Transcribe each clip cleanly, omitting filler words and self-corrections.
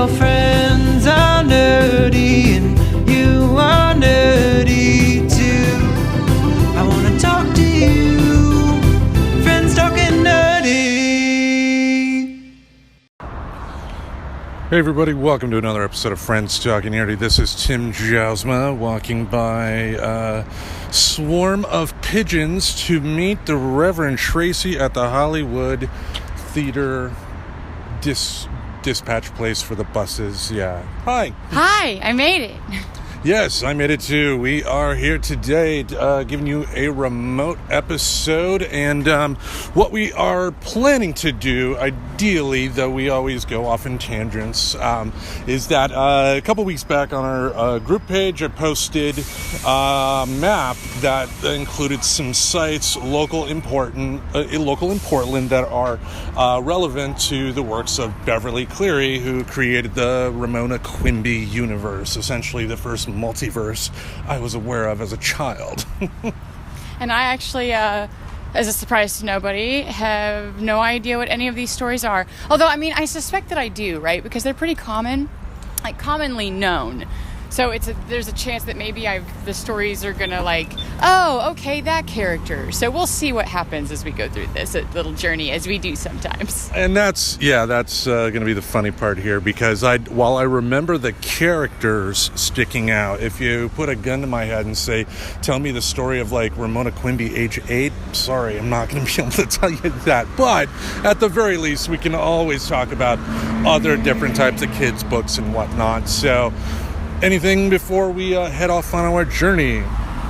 your friends are nerdy and you are nerdy too. I wanna talk to you, friends talking nerdy. Hey everybody, welcome to another episode of Friends Talking Nerdy. This is Tim Jousma walking by a swarm of pigeons to meet the Reverend Tracy at the Hollywood Theater dispatch place for the buses. Yeah. Hi, I made it. Yes, I made it too. We are here today giving you a remote episode, and what we are planning to do, ideally, though we always go off in tangents, is that a couple weeks back on our group page, I posted a map that included some sites local in Portland that are relevant to the works of Beverly Cleary, who created the Ramona Quimby universe, essentially the first multiverse I was aware of as a child. And I actually, as a surprise to nobody, have no idea what any of these stories are. Although, I mean, I suspect that I do, right? Because they're pretty common, like commonly known. So there's a chance that maybe the stories are gonna oh, okay, that character. So we'll see what happens as we go through this little journey, as we do sometimes. And that's gonna be the funny part here, because while I remember the characters sticking out, if you put a gun to my head and say, tell me the story of Ramona Quimby, age 8, sorry, I'm not gonna be able to tell you that. But at the very least, we can always talk about other different types of kids' books and whatnot. So, anything before we head off on our journey?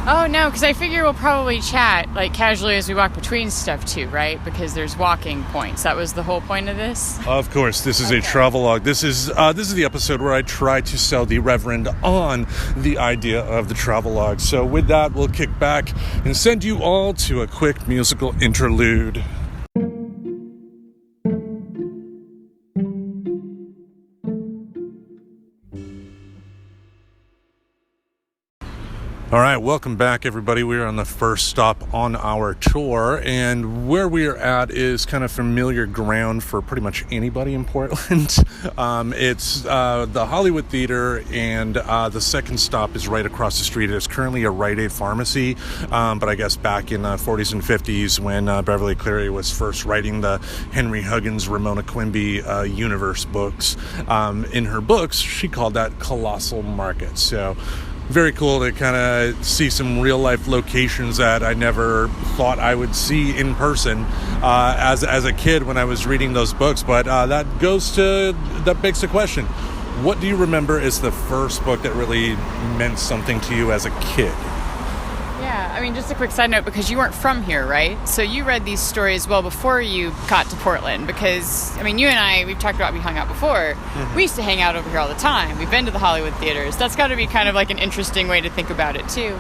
Oh, no, because I figure we'll probably chat, casually as we walk between stuff, too, right? Because there's walking points. That was the whole point of this? Of course. This is a travelogue. This is the episode where I try to sell the Reverend on the idea of the travelogue. So with that, we'll kick back and send you all to a quick musical interlude. All right, welcome back, everybody. We are on the first stop on our tour, and where we are at is kind of familiar ground for pretty much anybody in Portland. It's the Hollywood Theater, and the second stop is right across the street. It's currently a Rite Aid pharmacy, but I guess back in the 40s and 50s when Beverly Cleary was first writing the Henry Huggins, Ramona Quimby universe books, in her books, she called that Colossal Market. So very cool to kind of see some real life locations that I never thought I would see in person as a kid when I was reading those books. But that begs the question, what do you remember is the first book that really meant something to you as a kid? Yeah, I mean, just a quick side note, because you weren't from here, right? So you read these stories well before you got to Portland, because, I mean, you and I, we've talked about we hung out before. Mm-hmm. We used to hang out over here all the time. We've been to the Hollywood theaters. That's got to be kind of an interesting way to think about it, too.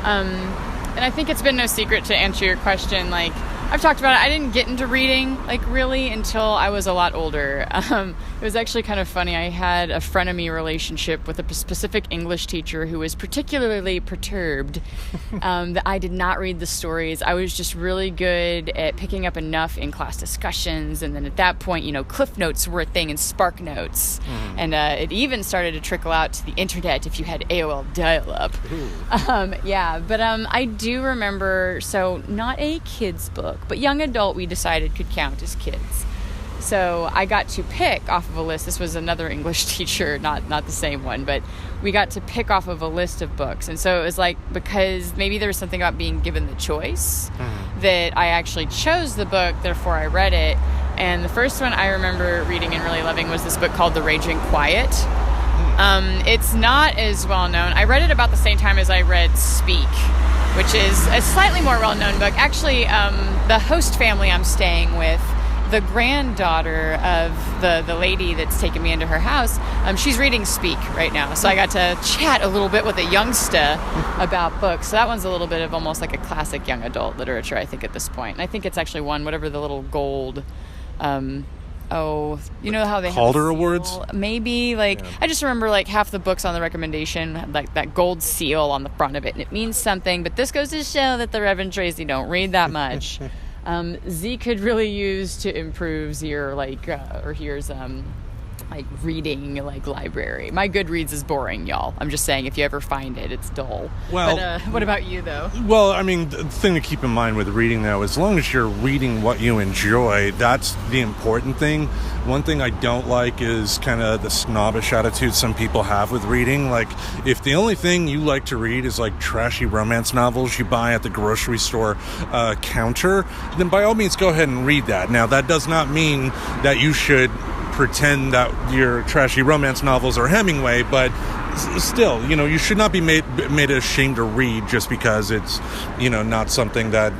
And I think it's been no secret, to answer your question, I've talked about it. I didn't get into reading, really, until I was a lot older. It was actually kind of funny. I had a frenemy relationship with a specific English teacher who was particularly perturbed that I did not read the stories. I was just really good at picking up enough in class discussions, and then at that point, Cliff Notes were a thing, and Spark Notes. Mm. And it even started to trickle out to the internet if you had AOL dial-up. But I do remember, so not a kid's book, but young adult we decided could count as kids. So I got to pick off of a list. This was another English teacher, not the same one, but we got to pick off of a list of books. And so it was because maybe there was something about being given the choice that I actually chose the book, therefore I read it. And the first one I remember reading and really loving was this book called The Raging Quiet. It's not as well known. I read it about the same time as I read Speak, which is a slightly more well-known book. Actually, the host family I'm staying with, the granddaughter of the lady that's taken me into her house, she's reading Speak right now. So I got to chat a little bit with a youngster about books. So that one's a little bit of almost like a classic young adult literature, I think, at this point. And I think it's actually won whatever the little gold... you know how they Calder have Awards? Maybe, I just remember, half the books on the recommendation had, that gold seal on the front of it, and it means something, but this goes to show that the Reverend Tracy don't read that much. Z could really use to improve Z, or here's like reading like library. My Goodreads is boring, y'all. I'm just saying, if you ever find it, it's dull. Well, but what about you though? Well, I mean, the thing to keep in mind with reading, though, as long as you're reading what you enjoy, that's the important thing. One thing I don't like is kind of the snobbish attitude some people have with reading. Like, if the only thing you like to read is like trashy romance novels you buy at the grocery store counter, then by all means go ahead and read that. Now, that does not mean that you should pretend that your trashy romance novels are Hemingway, but still, you should not be made ashamed to read just because it's, not something that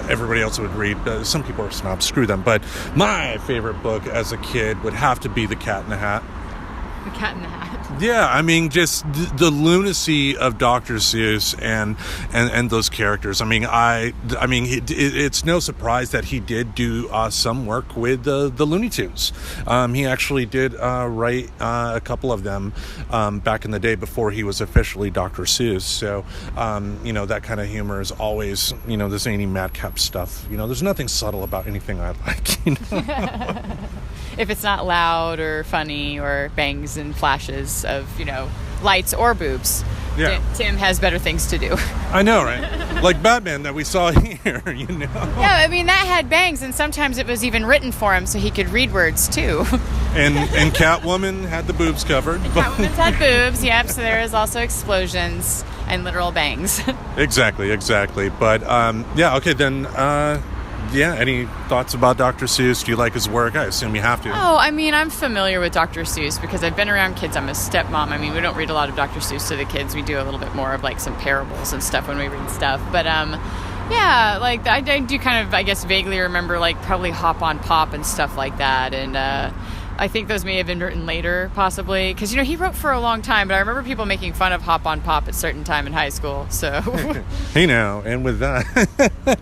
everybody else would read. Some people are snobs, screw them. But my favorite book as a kid would have to be The Cat in the Hat. The Cat in the Hat. Yeah, I mean, just the lunacy of Dr. Seuss and those characters. I mean, it's no surprise that he did do some work with the Looney Tunes. He actually did write a couple of them back in the day before he was officially Dr. Seuss. So, that kind of humor is always, this zany madcap stuff. There's nothing subtle about anything I like. If it's not loud or funny or bangs and flashes of, lights or boobs, yeah. Tim has better things to do. I know, right? Like Batman that we saw here, Yeah, I mean, that had bangs, and sometimes it was even written for him so he could read words, too. And Catwoman had the boobs covered. Catwoman's had boobs, yep, so there is also explosions and literal bangs. Exactly. But, okay, then... any thoughts about Dr. Seuss? Do you like his work? I assume you have to. Oh, I mean, I'm familiar with Dr. Seuss because I've been around kids. I'm a stepmom. I mean, we don't read a lot of Dr. Seuss to the kids. We do a little bit more of, like, some parables and stuff when we read stuff. But, like, I do kind of, I guess, vaguely remember, like, probably Hop on Pop and stuff like that. And, I think those may have been written later, possibly. Because, he wrote for a long time, but I remember people making fun of Hop on Pop at a certain time in high school, so... Hey, now, and with that...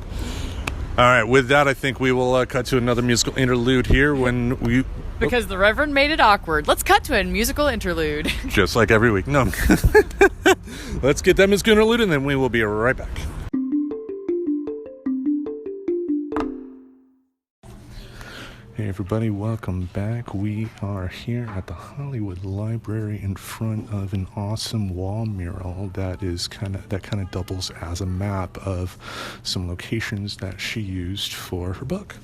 All right, with that, I think we will cut to another musical interlude here when we... Because the Reverend made it awkward. Let's cut to a musical interlude. Just like every week. No. Let's get that musical interlude, and then we will be right back. Hey everybody, welcome back. We are here at the Hollywood Library in front of an awesome wall mural that kind of doubles as a map of some locations that she used for her book.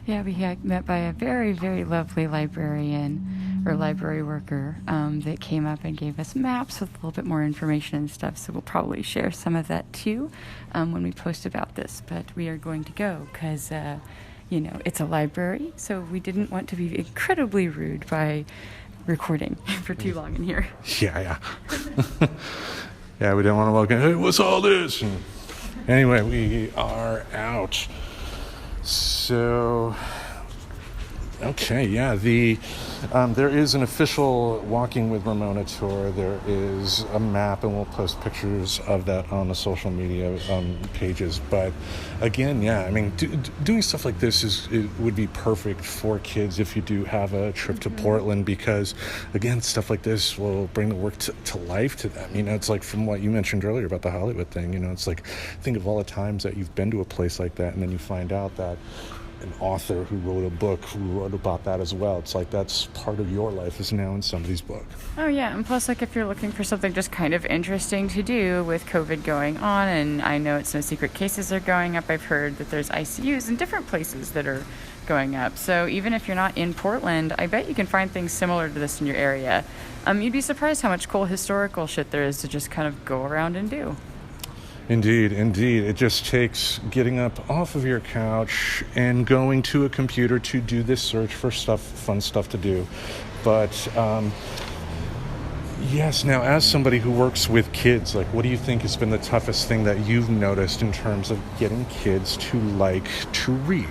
Yeah, we got met by a very, very lovely librarian or library worker that came up and gave us maps with a little bit more information and stuff. So we'll probably share some of that too when we post about this. But we are going to go because it's a library, so we didn't want to be incredibly rude by recording for too long in here. Yeah. Yeah, we didn't want to walk in, hey, what's all this? Anyway, we are out. So... Okay, yeah, there is an official Walking with Ramona tour. There is a map, and we'll post pictures of that on the social media pages. But again, yeah, I mean, doing stuff like this would be perfect for kids if you do have a trip to Portland, because, again, stuff like this will bring the work to life to them. It's like from what you mentioned earlier about the Hollywood thing. It's like, think of all the times that you've been to a place like that, and then you find out that an author who wrote a book who wrote about that as well. It's like that's part of your life is now in somebody's book. Oh yeah, and plus, like, if you're looking for something just kind of interesting to do with COVID going on, and I know it's no secret cases are going up. I've heard that there's ICUs in different places that are going up. So even if you're not in Portland, I bet you can find things similar to this in your area. You'd be surprised how much cool historical shit there is to just kind of go around and do. Indeed. It just takes getting up off of your couch and going to a computer to do this search for fun stuff to do. But, yes, now as somebody who works with kids, like, what do you think has been the toughest thing that you've noticed in terms of getting kids to like to read?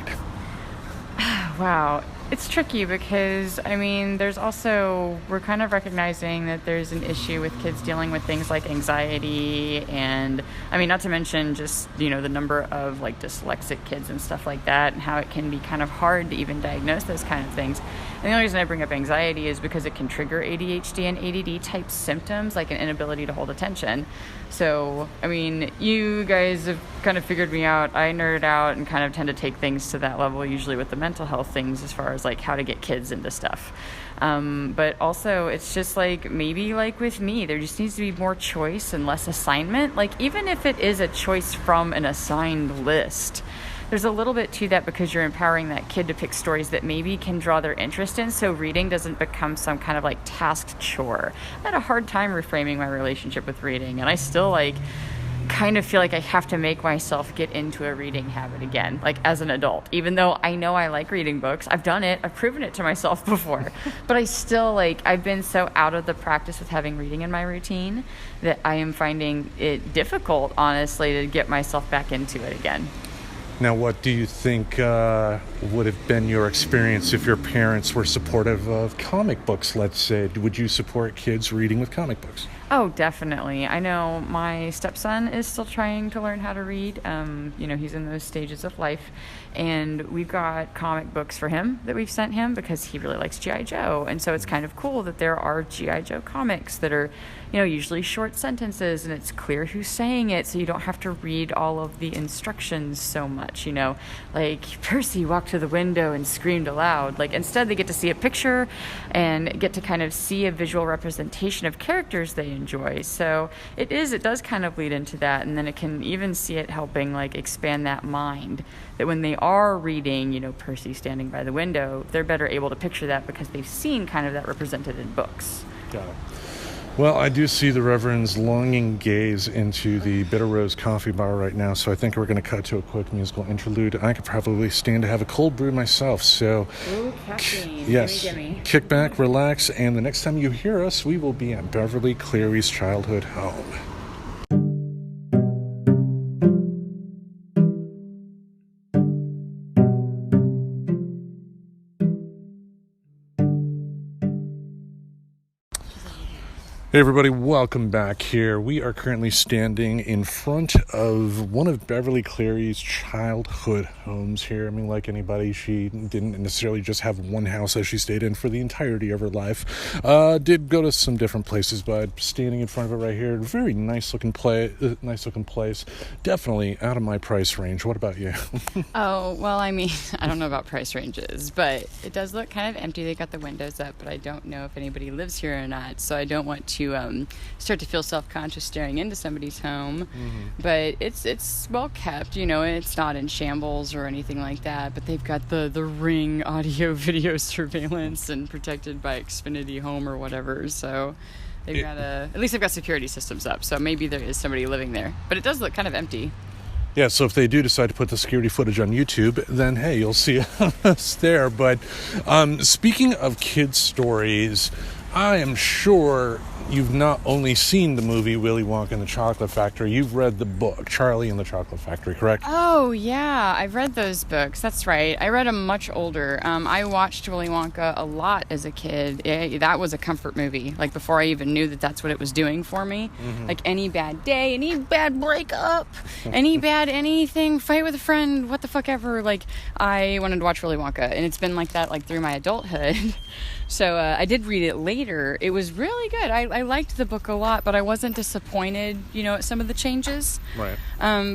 Wow. It's tricky because, I mean, we're kind of recognizing that there's an issue with kids dealing with things like anxiety and, I mean, not to mention just, the number of, like, dyslexic kids and stuff like that and how it can be kind of hard to even diagnose those kind of things. And the only reason I bring up anxiety is because it can trigger ADHD and ADD type symptoms, like an inability to hold attention. So, I mean, you guys have kind of figured me out. I nerd out and kind of tend to take things to that level, usually with the mental health things as far as as like how to get kids into stuff. But also it's just like, maybe like with me, there just needs to be more choice and less assignment. Like even if it is a choice from an assigned list, there's a little bit to that, because you're empowering that kid to pick stories that maybe can draw their interest in, so reading doesn't become some kind of like tasked chore. I had a hard time reframing my relationship with reading, and I still like kind of feel like I have to make myself get into a reading habit again, like as an adult, even though I know I like reading books. I've done it. I've proven it to myself before, but I still like, I've been so out of the practice with having reading in my routine that I am finding it difficult, honestly, to get myself back into it again. Now, what do you think would have been your experience if your parents were supportive of comic books, let's say? Would you support kids reading with comic books? Oh, definitely. I know my stepson is still trying to learn how to read. He's in those stages of life. And we've got comic books for him that we've sent him because he really likes G.I. Joe. And so it's kind of cool that there are G.I. Joe comics that are, usually short sentences, and it's clear who's saying it, so you don't have to read all of the instructions so much, like Percy walked to the window and screamed aloud. Like instead they get to see a picture and get to kind of see a visual representation of characters they enjoy. So it does kind of lead into that, and then it can even see it helping like expand that mind, that when they are reading, Percy standing by the window, they're better able to picture that because they've seen kind of that represented in books. Got it. Well, I do see the Reverend's longing gaze into the Bitter Rose coffee bar right now, so I think we're going to cut to a quick musical interlude. I could probably stand to have a cold brew myself, so... Ooh, caffeine. Yes. Gimme. Kick back, relax, and the next time you hear us, we will be at Beverly Cleary's childhood home. Hey everybody, welcome back here. We are currently standing in front of one of Beverly Cleary's childhood homes here. I mean, like anybody, she didn't necessarily just have one house that she stayed in for the entirety of her life. Did go to some different places, but standing in front of it right here, very nice looking place. Definitely out of my price range. What about you? Oh, well, I mean, I don't know about price ranges, but it does look kind of empty. They got the windows up, but I don't know if anybody lives here or not, so I don't want to start to feel self-conscious staring into somebody's home. Mm-hmm. But it's well kept, it's not in shambles or anything like that, but they've got the Ring audio video surveillance and protected by Xfinity Home or whatever, so they've got at least they've got security systems up, so maybe there is somebody living there, but it does look kind of empty. Yeah, so if they do decide to put the security footage on YouTube, then hey, you'll see us there. But speaking of kids' stories, I am sure you've not only seen the movie Willy Wonka and the Chocolate Factory, you've read the book, Charlie and the Chocolate Factory, correct? Oh, yeah, I've read those books. That's right. I read them much older. I watched Willy Wonka a lot as a kid. That was a comfort movie, like before I even knew that that's what it was doing for me. Mm-hmm. Like any bad day, any bad breakup, any bad anything, fight with a friend, what the fuck ever. Like, I wanted to watch Willy Wonka, and it's been like that like through my adulthood. So I did read it later. It was really good. I liked the book a lot, but I wasn't disappointed, at some of the changes. Right.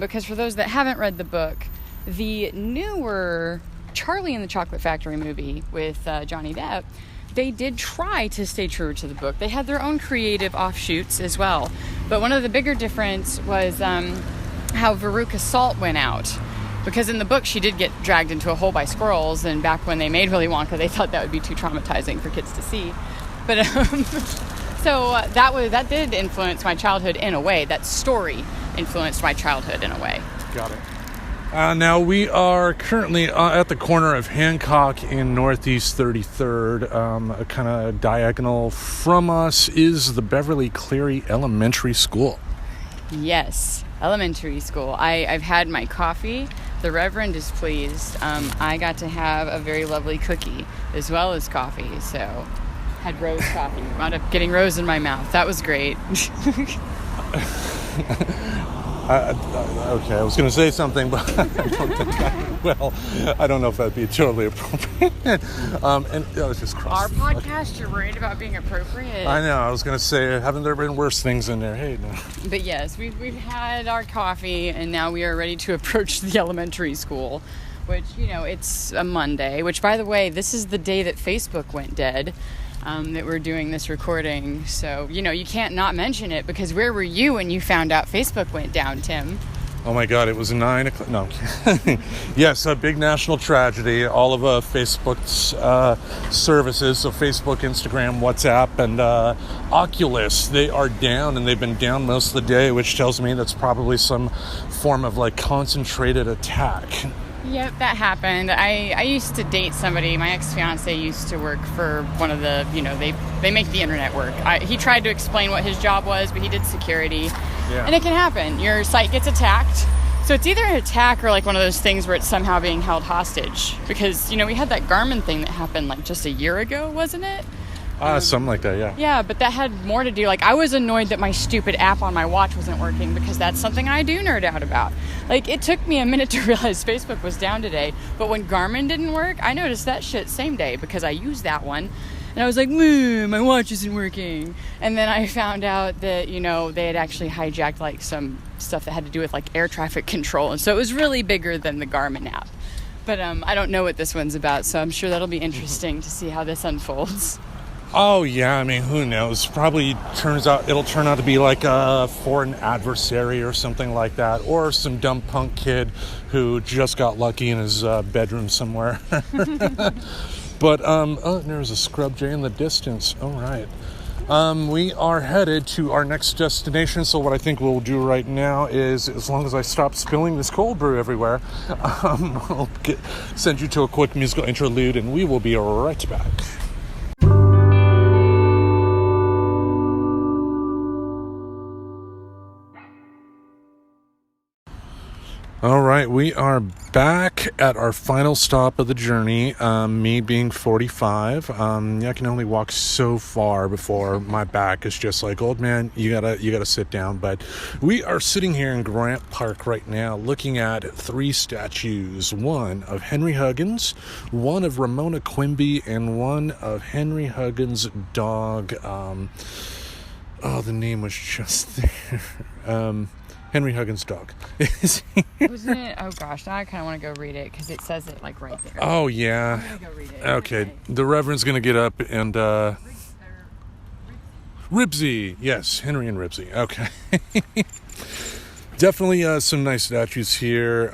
Because for those that haven't read the book, the newer Charlie and the Chocolate Factory movie with Johnny Depp, they did try to stay true to the book. They had their own creative offshoots as well. But one of the bigger difference was how Veruca Salt went out. Because in the book, she did get dragged into a hole by squirrels, and back when they made Willy Wonka, they thought that would be too traumatizing for kids to see. But so that did influence my childhood in a way. That story influenced my childhood in a way. Got it. Now we are currently at the corner of Hancock and Northeast 33rd. Kind of diagonal from us is the Beverly Cleary Elementary School. Yes, elementary school. I've had my coffee. The Reverend is pleased. I got to have a very lovely cookie as well as coffee, so had rose coffee. Wound up getting rose in my mouth. That was great. Okay, I was going to say something, but I don't think I will. I don't know if that'd be totally appropriate. And I was just crossing. Our podcast, you're worried about being appropriate? I know. I was going to say, haven't there been worse things in there? Hey, no. But yes, we've had our coffee, and now we are ready to approach the elementary school, which, it's a Monday, which, by the way, this is the day that Facebook went dead, that we're doing this recording. So, you can't not mention it, because where were you when you found out Facebook went down, Tim? Oh my God, it was 9 o'clock. No. Yes, a big national tragedy. All of Facebook's services, so Facebook, Instagram, WhatsApp, and Oculus, they are down, and they've been down most of the day, which tells me that's probably some form of concentrated attack. Yep, that happened. I used to date somebody. My ex-fiance used to work for one of the, they make the internet work. He tried to explain what his job was, but he did security. Yeah. And it can happen. Your site gets attacked. So it's either an attack or one of those things where it's somehow being held hostage. Because, we had that Garmin thing that happened just a year ago, wasn't it? Something like that, yeah. Yeah, but that had more to do. I was annoyed that my stupid app on my watch wasn't working, because that's something I do nerd out about. It took me a minute to realize Facebook was down today, but when Garmin didn't work, I noticed that shit same day, because I used that one. And I was like, my watch isn't working. And then I found out that, they had actually hijacked some stuff that had to do with air traffic control. And so it was really bigger than the Garmin app. But I don't know what this one's about, so I'm sure that'll be interesting to see how this unfolds. Oh, yeah, who knows? Probably it'll turn out to be a foreign adversary or something like that, or some dumb punk kid who just got lucky in his bedroom somewhere. But, there's a scrub jay in the distance. All right. We are headed to our next destination, so what I think we'll do right now is, as long as I stop spilling this cold brew everywhere, I'll send you to a quick musical interlude, and we will be right back. All right, we are back at our final stop of the journey, me being 45. I can only walk so far before my back is just old man, you gotta sit down. But we are sitting here in Grant Park right now looking at 3 statues, one of Henry Huggins, one of Ramona Quimby, and one of Henry Huggins' dog. The name was just there. Henry Huggins' dog. Wasn't it? Oh gosh, now I kind of want to go read it, because it says it right there. Oh yeah. I'm gonna go read it. Okay, the Reverend's gonna get up and Ribsy, yes, Henry and Ribsy. Okay. Definitely some nice statues here.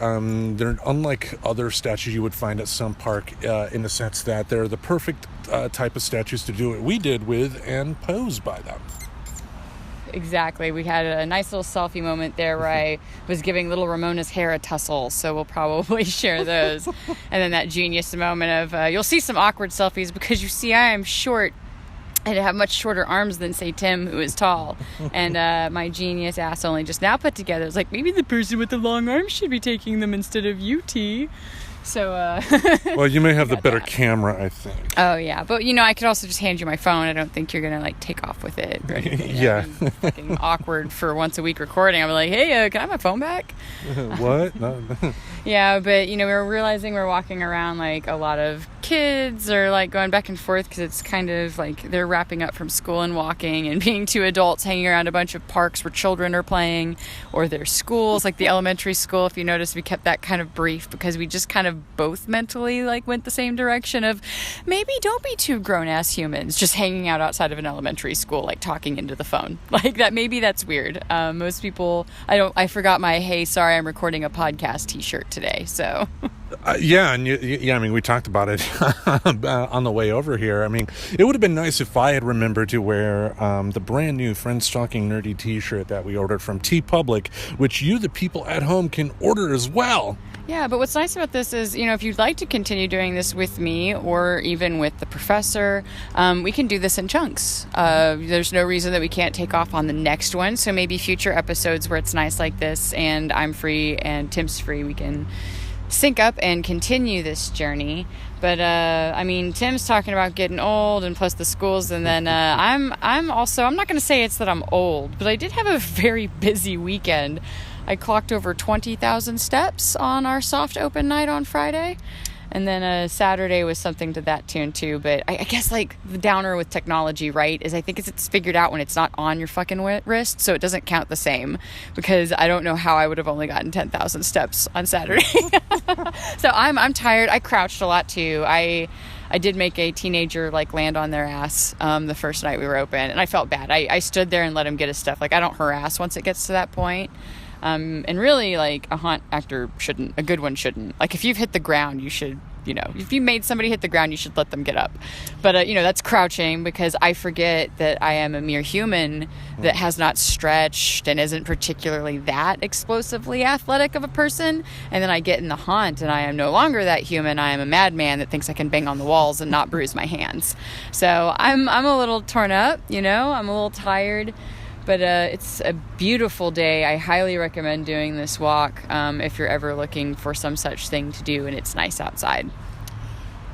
They're unlike other statues you would find at some park, in the sense that they're the perfect type of statues to do what we did with and pose by them. Exactly. We had a nice little selfie moment there where I was giving little Ramona's hair a tussle, so we'll probably share those. And then that genius moment of, you'll see some awkward selfies, because you see I am short and have much shorter arms than, say, Tim, who is tall. And my genius ass only just now put together. It's maybe the person with the long arms should be taking them instead of you, T. So, well, you may have the better camera, I think. Oh, yeah. But, I could also just hand you my phone. I don't think you're going to, take off with it. Or anything. Yeah. Fucking awkward for once a week recording. I'm like, hey, can I have my phone back? What? No. Yeah, but, we're realizing we're walking around, a lot of kids are, going back and forth, because it's kind of, they're wrapping up from school and walking, and being 2 adults hanging around a bunch of parks where children are playing, or their schools, the elementary school. If you notice, we kept that kind of brief, because we just kind of both mentally went the same direction of, maybe don't be 2 grown-ass humans just hanging out outside of an elementary school, talking into the phone. That, maybe that's weird. Most people, I forgot my, hey, sorry, I'm recording a podcast t-shirt today, so. Yeah, and we talked about it on the way over here. It would have been nice if I had remembered to wear the brand new Friends Talking Nerdy t-shirt that we ordered from TeePublic, which you, the people at home, can order as well. Yeah, but what's nice about this is, if you'd like to continue doing this with me, or even with the professor, we can do this in chunks. There's no reason that we can't take off on the next one, so maybe future episodes where it's nice like this, and I'm free and Tim's free, we can sync up and continue this journey. But Tim's talking about getting old, and plus the schools, and then I'm not going to say it's that I'm old, but I did have a very busy weekend. I clocked over 20,000 steps on our soft open night on Friday. And then Saturday was something to that tune too. But I guess like the downer with technology, right, is I think it's figured out when it's not on your fucking wrist, so it doesn't count the same, because I don't know how I would have only gotten 10,000 steps on Saturday. So I'm tired. I crouched a lot too. I did make a teenager like land on their ass the first night we were open, and I felt bad. I stood there and let him get his stuff. Like, I don't harass once it gets to that point. And really, like, a haunt actor shouldn't, a good one shouldn't. Like, if you've hit the ground, you should, you know, if you made somebody hit the ground, you should let them get up. But, you know, that's crouching, because I forget that I am a mere human that has not stretched and isn't particularly that explosively athletic of a person. And then I get in the haunt and I am no longer that human. I am a madman that thinks I can bang on the walls and not bruise my hands. So I'm a little torn up, you know, I'm a little tired. But it's a beautiful day. I highly recommend doing this walk if you're ever looking for some such thing to do and it's nice outside.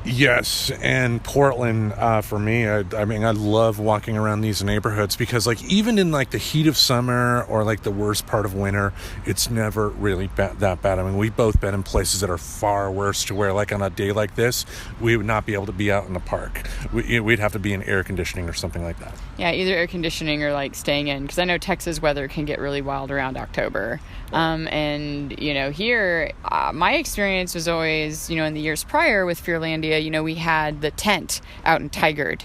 Yes, and Portland, for me, I mean, I love walking around these neighborhoods, because, like, even in, like, the heat of summer or, like, the worst part of winter, it's never really that bad. I mean, we've both been in places that are far worse, to where, like, on a day like this, we would not be able to be out in the park. We'd have to be in air conditioning or something like that. Yeah, either air conditioning or, like, staying in, because I know Texas weather can get really wild around October. And, you know, here, my experience was always, you know, in the years prior with Fearlandia, you know, we had the tent out in Tigard.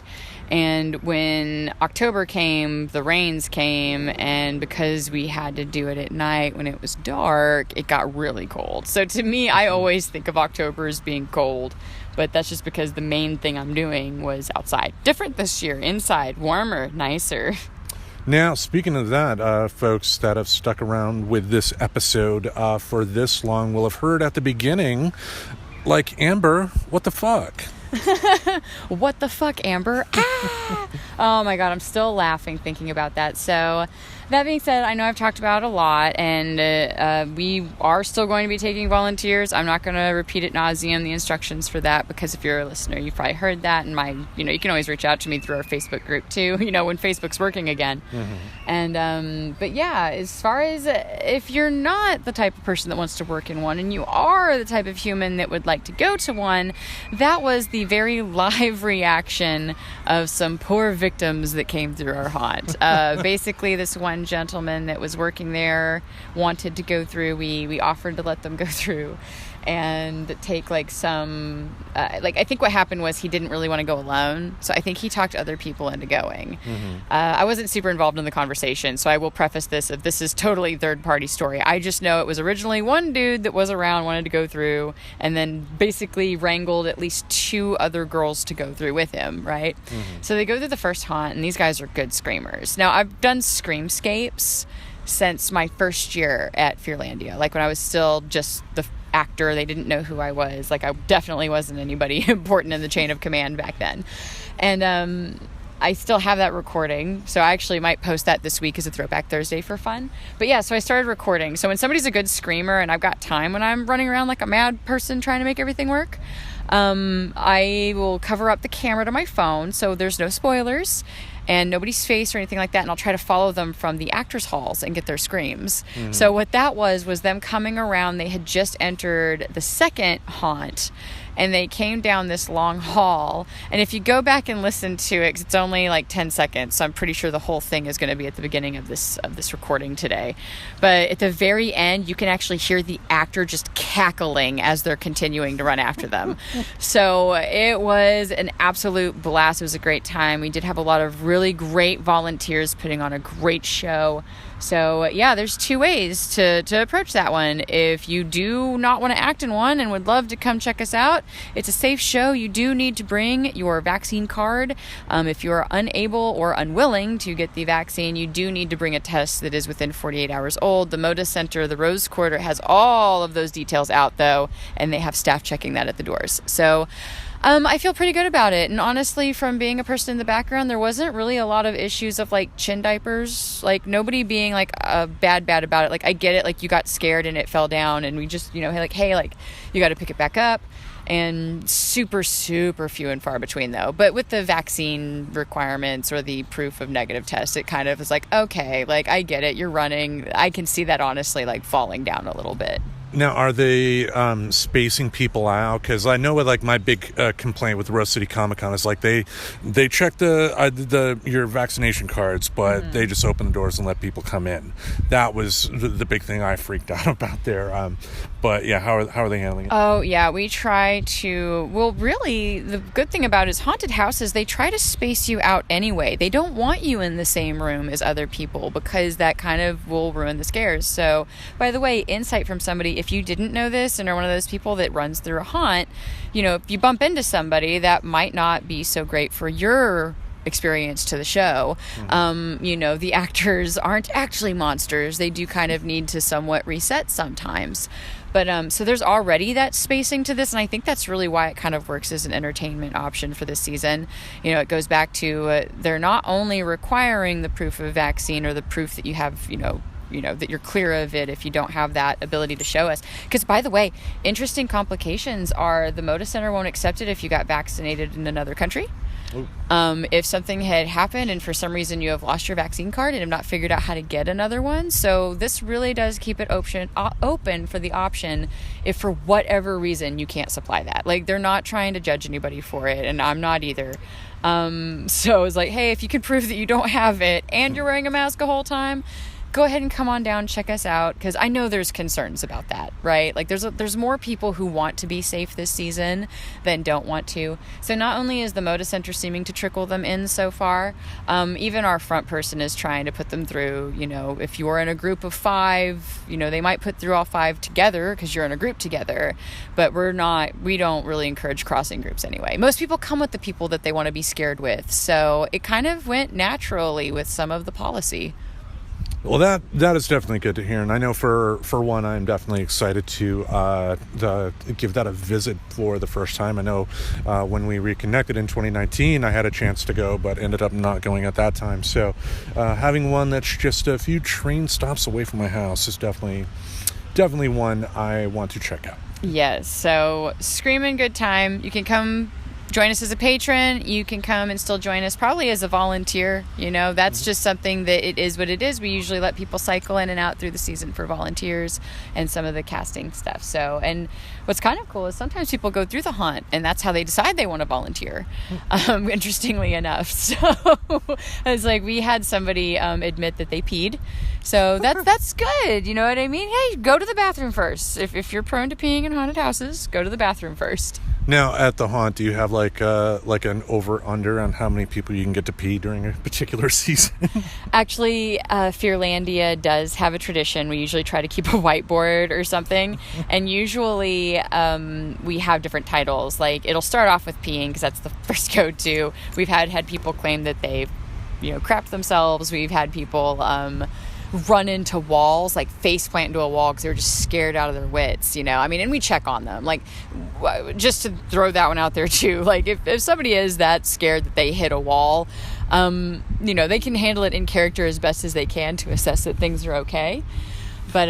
And when October came, the rains came, and because we had to do it at night when it was dark, it got really cold. So to me, I always think of October as being cold, but that's just because the main thing I'm doing was outside. Different this year, inside, warmer, nicer. Now, speaking of that, folks that have stuck around with this episode for this long will have heard at the beginning, like, Amber, what the fuck? What the fuck, Amber? Ah! Oh my God, I'm still laughing thinking about that. So that being said, I know I've talked about it a lot, and we are still going to be taking volunteers. I'm not going to repeat ad nauseum the instructions for that, because if you're a listener, you've probably heard that. And you can always reach out to me through our Facebook group too, you know, when Facebook's working again. Mm-hmm. And, but yeah, as far as if you're not the type of person that wants to work in one, and you are the type of human that would like to go to one, that was the very live reaction of some poor victims that came through our haunt. Basically, this one gentleman that was working there wanted to go through. We offered to let them go through and take like some I think what happened was he didn't really want to go alone, so I think he talked other people into going. Mm-hmm. I wasn't super involved in the conversation, so I will preface this if this is totally third party story. I just know it was originally one dude that was around, wanted to go through, and then basically wrangled at least 2 other girls to go through with him, right? Mm-hmm. So they go through the first haunt, and these guys are good screamers. Now, I've done screamscapes since my first year at Fearlandia, like when I was still just the actor. They didn't know who I was. Like, I definitely wasn't anybody important in the chain of command back then. And I still have that recording, so I actually might post that this week as a Throwback Thursday for fun. But yeah, so I started recording. So when somebody's a good screamer and I've got time when I'm running around like a mad person trying to make everything work, I will cover up the camera to my phone so there's no spoilers and nobody's face or anything like that, and I'll try to follow them from the actors' halls and get their screams. Mm-hmm. So what that was them coming around. They had just entered the second haunt, and they came down this long hall. And if you go back and listen to it, 'cause it's only like 10 seconds, so I'm pretty sure the whole thing is going to be at the beginning of this recording today. But at the very end, you can actually hear the actor just cackling as they're continuing to run after them. So it was an absolute blast. It was a great time. We did have a lot of really great volunteers putting on a great show. So yeah, there's 2 ways to approach that one. If you do not want to act in one and would love to come check us out, it's a safe show. You do need to bring your vaccine card. If you're unable or unwilling to get the vaccine, you do need to bring a test that is within 48 hours old. The Moda Center, the Rose Quarter, has all of those details out though, and they have staff checking that at the doors. So I feel pretty good about it. And honestly, from being a person in the background, there wasn't really a lot of issues of like chin diapers, like nobody being like bad about it. Like, I get it. Like, you got scared and it fell down, and we just, you know, hey, like, you got to pick it back up. And super, super few and far between though. But with the vaccine requirements or the proof of negative test, it kind of is like, okay, like, I get it. You're running. I can see that honestly, like, falling down a little bit. Now, are they spacing people out? Because I know with like my big complaint with Rose City Comic Con is like they check your vaccination cards, but they just open the doors and let people come in. That was the big thing I freaked out about there. But yeah, how are they handling it? Oh yeah, we try to. Well, really, the good thing about it is haunted houses. They try to space you out anyway. They don't want you in the same room as other people because that kind of will ruin the scares. So, by the way, insight from somebody. If you didn't know this and are one of those people that runs through a haunt, if you bump into somebody, that might not be so great for your experience to the show. The actors aren't actually monsters. They do kind of need to somewhat reset sometimes. But so there's already that spacing to this, and I think that's really why it kind of works as an entertainment option for this season. It goes back to they're not only requiring the proof of vaccine or the proof that you have, that you're clear of it if you don't have that ability to show us. Because, by the way, interesting complications are the Moda Center won't accept it if you got vaccinated in another country. If something had happened and for some reason you have lost your vaccine card and have not figured out how to get another one. So this really does keep it open for the option if for whatever reason you can't supply that. Like, they're not trying to judge anybody for it, and I'm not either. So it's like, hey, if you can prove that you don't have it and you're wearing a mask the whole time, go ahead and come on down, check us out, because I know there's concerns about that, right? Like, there's more people who want to be safe this season than don't want to. So not only is the Moda Center seeming to trickle them in so far, even our front person is trying to put them through. If you're in a group of 5, they might put through all 5 together because you're in a group together, but we don't really encourage crossing groups anyway. Most people come with the people that they want to be scared with, so it kind of went naturally with some of the policy. Well, that is definitely good to hear, and I know for one, I'm definitely excited to give that a visit for the first time. I know when we reconnected in 2019, I had a chance to go, but ended up not going at that time. So having one that's just a few train stops away from my house is definitely one I want to check out. Yes, so screaming good time. You can come join us as a patron. You can come and still join us probably as a volunteer. That's just something that it is what it is. We usually let people cycle in and out through the season for volunteers and some of the casting stuff. So, and what's kind of cool is sometimes people go through the haunt and that's how they decide they want to volunteer. Interestingly enough. So it's like we had somebody admit that they peed. So that's good. You know what I mean? Hey, go to the bathroom first. If you're prone to peeing in haunted houses, go to the bathroom first. Now, at the haunt, do you have like an over-under on how many people you can get to pee during a particular season? Actually, Fearlandia does have a tradition. We usually try to keep a whiteboard or something. And usually we have different titles. Like, it'll start off with peeing because that's the first go-to. We've had people claim that they've, crapped themselves. We've had people run into walls, like face plant into a wall because they were just scared out of their wits, and we check on them, like, just to throw that one out there too. Like, if somebody is that scared that they hit a wall, they can handle it in character as best as they can to assess that things are okay. But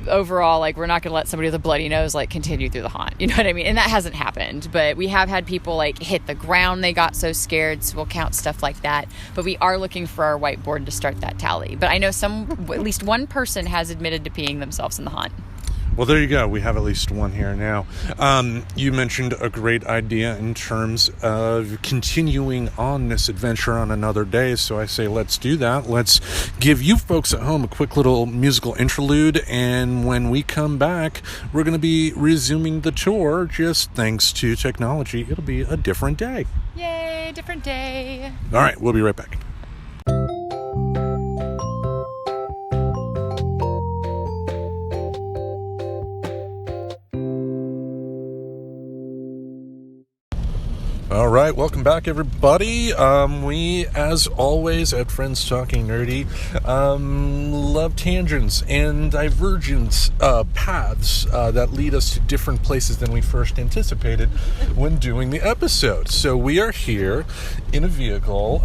overall, like, we're not going to let somebody with a bloody nose, like, continue through the haunt. You know what I mean? And that hasn't happened. But we have had people, like, hit the ground. They got so scared. So we'll count stuff like that. But we are looking for our whiteboard to start that tally. But I know at least one person has admitted to peeing themselves in the haunt. Well, there you go. We have at least one here now. You mentioned a great idea in terms of continuing on this adventure on another day. So I say let's do that. Let's give you folks at home a quick little musical interlude. And when we come back, we're going to be resuming the tour. Just thanks to technology, it'll be a different day. Yay, different day. All right, we'll be right back. All right, welcome back, everybody. We, as always, at Friends Talking Nerdy, love tangents and divergence paths that lead us to different places than we first anticipated when doing the episode. So we are here in a vehicle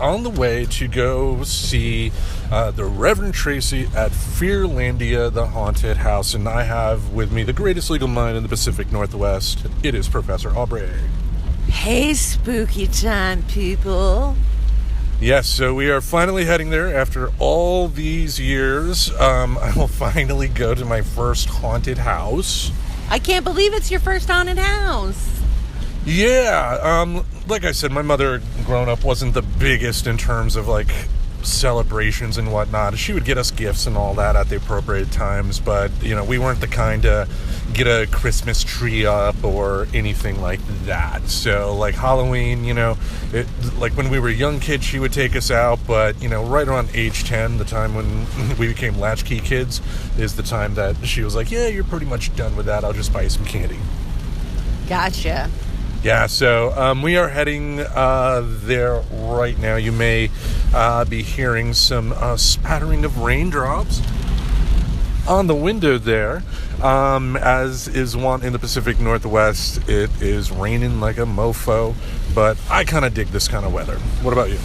on the way to go see the Reverend Tracy at Fearlandia, the haunted house. And I have with me the greatest legal mind in the Pacific Northwest. It is Professor Aubrey. Hey, spooky time, people. Yes, so we are finally heading there after all these years. I will finally go to my first haunted house. I can't believe it's your first haunted house. Yeah, like I said, my mother growing up wasn't the biggest in terms of like celebrations and whatnot. She would get us gifts and all that at the appropriate times, but we weren't the kind to get a Christmas tree up or anything like that. So like Halloween, like when we were young kids, she would take us out, but right around age 10, the time when we became latchkey kids, is the time that she was like, yeah, you're pretty much done with that, I'll just buy you some candy. Gotcha. Yeah, so we are heading there right now. You may be hearing some spattering of raindrops on the window there. As is wont in the Pacific Northwest, it is raining like a mofo, but I kind of dig this kind of weather. What about you?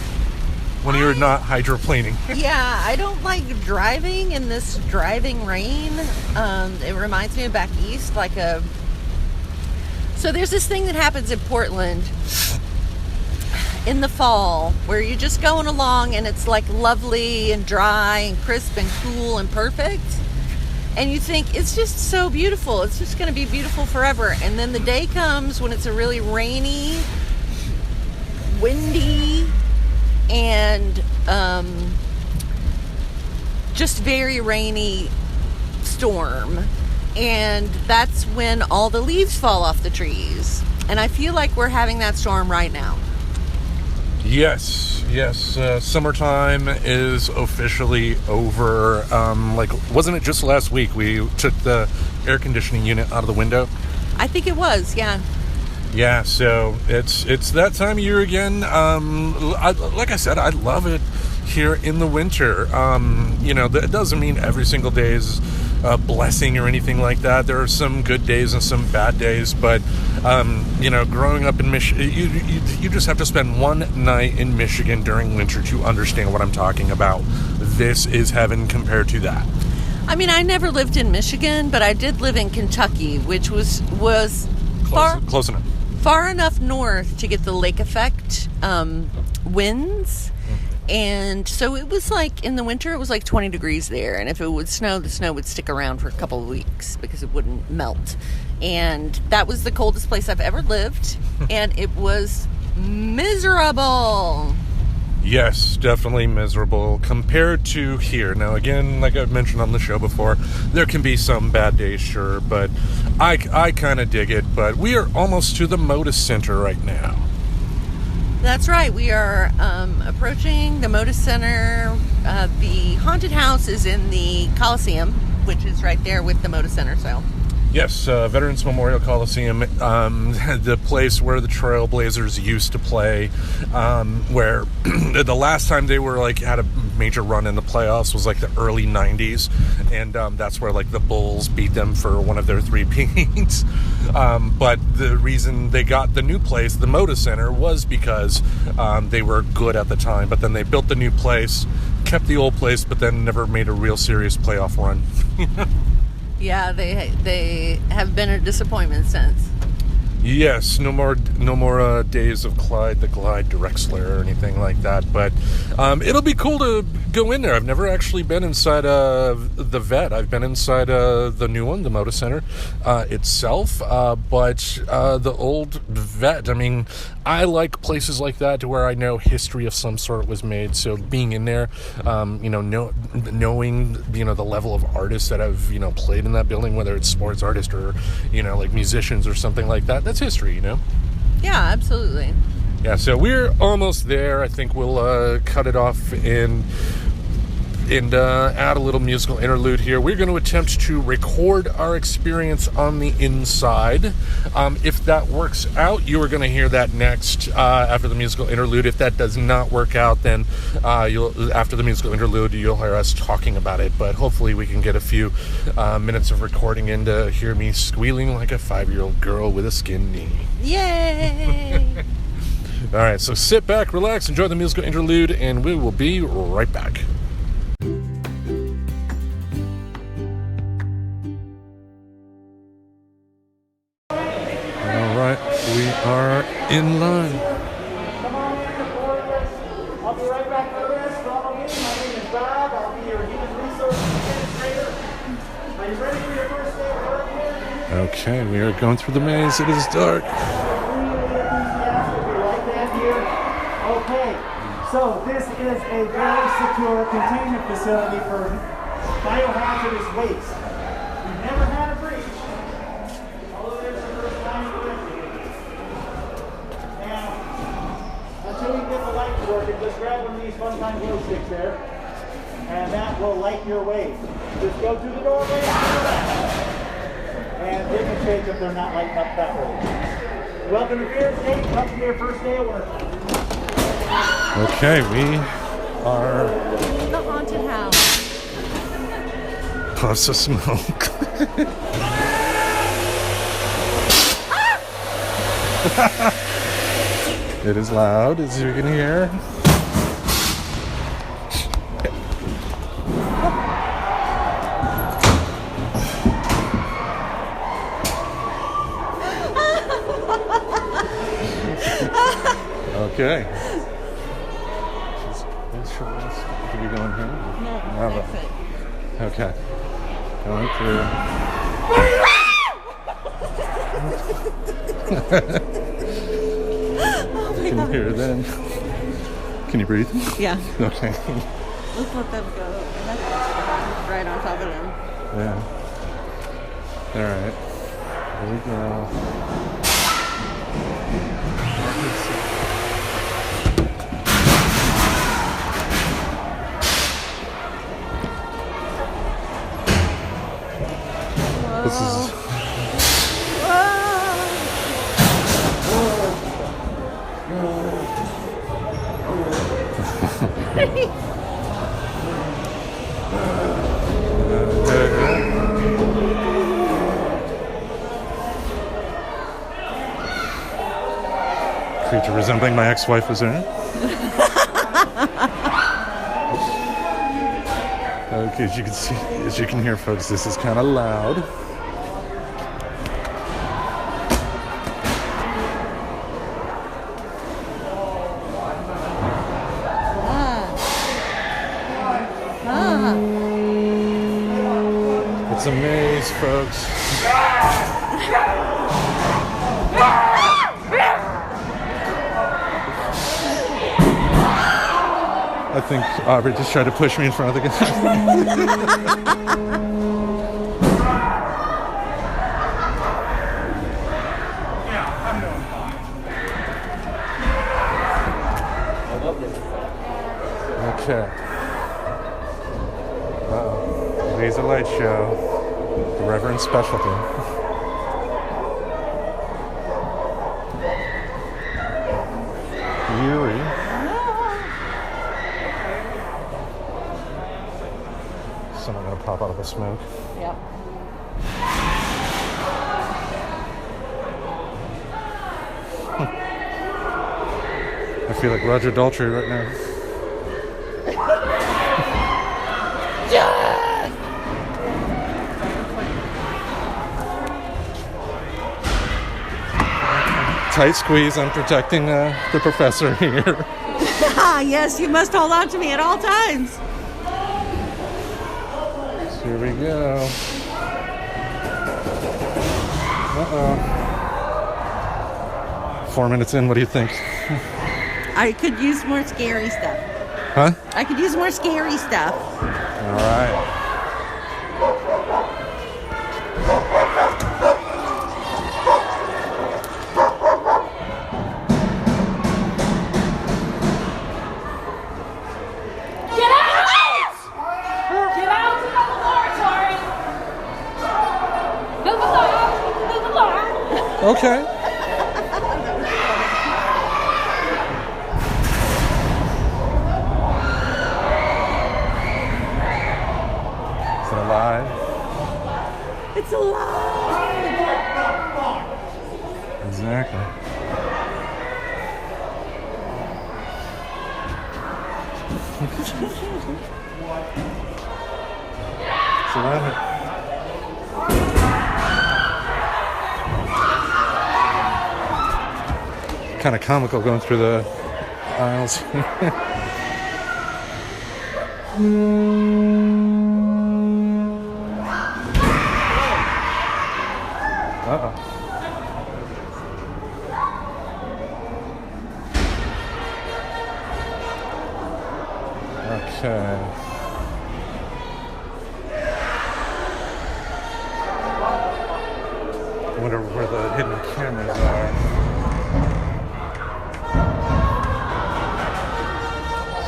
When you're not hydroplaning. Yeah, I don't like driving in this driving rain. It reminds me of back east, So there's this thing that happens in Portland in the fall where you're just going along and it's like lovely and dry and crisp and cool and perfect. And you think it's just so beautiful. It's just going to be beautiful forever. And then the day comes when it's a really rainy, windy, and just very rainy storm. And that's when all the leaves fall off the trees. And I feel like we're having that storm right now. Yes. Summertime is officially over. Wasn't it just last week we took the air conditioning unit out of the window? I think it was, yeah. Yeah, so it's that time of year again. Like I said, I love it here in the winter. That doesn't mean every single day is a blessing or anything like that. There are some good days and some bad days, but growing up in Michigan, you just have to spend one night in Michigan during winter to understand what I'm talking about. This is heaven compared to that. I mean, I never lived in Michigan, but I did live in Kentucky, which was close enough. Far enough north to get the lake effect winds. And so it was like in the winter, it was like 20 degrees there. And if it would snow, the snow would stick around for a couple of weeks because it wouldn't melt. And that was the coldest place I've ever lived. And it was miserable. Yes, definitely miserable compared to here. Now, again, like I've mentioned on the show before, there can be some bad days, sure, but I kind of dig it. But we are almost to the Modus Center right now. That's right. We are approaching the Modus Center. The haunted house is in the Coliseum, which is right there with the Modus Center. So, yes, Veterans Memorial Coliseum, the place where the Trailblazers used to play, where the last time they were had a major run in the playoffs was the early 90s, and that's where the Bulls beat them for one of their three-peats. But the reason they got the new place, the Modus Center, was because they were good at the time, but then they built the new place, kept the old place, but then never made a real serious playoff run. Yeah, they have been a disappointment since. Yes, no more days of Clyde the Glide Drexler or anything like that. But it'll be cool to go in there. I've never actually been inside the vet. I've been inside the new one, the Modus Center itself. But the old vet, I mean, I like places like that to where I know history of some sort was made. So being in there, knowing the level of artists that have played in that building, whether it's sports artists or musicians or something like that. That's history, Yeah, absolutely. Yeah, so we're almost there. I think we'll cut it off and add a little musical interlude here. We're going to attempt to record our experience on the inside. If that works out, you are going to hear that next after the musical interlude. If that does not work out, then after the musical interlude, you'll hear us talking about it. But hopefully we can get a few minutes of recording in to hear me squealing like a 5-year-old girl with a skinned knee. Yay! All right, so sit back, relax, enjoy the musical interlude, and we will be right back. We are in line. I'll be right back. Bob. I'll be your human resource administrator. Are you ready for your first day of work here? Okay, we are going through the maze. It is dark. Really enthusiastic. We like that here. Okay, so this is a very secure containment facility for biohazardous waste. We've never had a breach, although there's the first time we went here. Now, until we get the light working, just grab one of these fun-time glow sticks there, and that will light your way. Just go through the doorway and demonstrate that they're not lighting up that way. Welcome to Fearlandia. Welcome to your first day of work. Okay, we are The haunted house. puffs of smoke. It is loud, as you can hear. Okay. Can we go in here? No, that's it. Okay. Going through. Can you hear it then? Can you breathe? Yeah. Okay. Let's let them go. And that's right on top of them. Yeah. All right. Here we go. This is. Creature resembling my ex-wife was there. Okay, as you can see, as you can hear, folks, this is kind of loud. It's a maze, folks. I think Aubrey just tried to push me in front of the guy. Okay. Uh-oh. Laser light show. The Reverend specialty. Eerie. Someone gonna pop out of the smoke. Yep. I feel like Roger Daltrey right now. Tight squeeze. I'm protecting the professor here. Yes, you must hold on to me at all times. Here we go. Uh-oh. 4 minutes in, what do you think? I could use more scary stuff. Huh? I could use more scary stuff. All right. Okay. Is it alive? It's alive. Exactly. It's alive. Kind of comical going through the aisles. Uh-oh. Okay. I wonder where the hidden cameras are.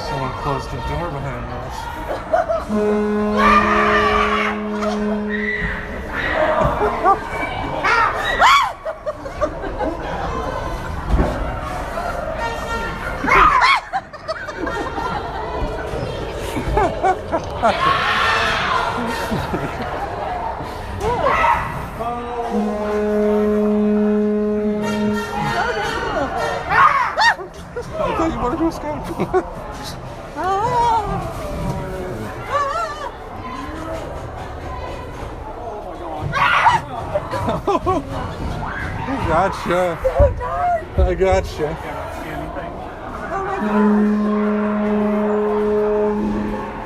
Someone closed the door behind I thought you wanted to escape. I gotcha. I gotcha.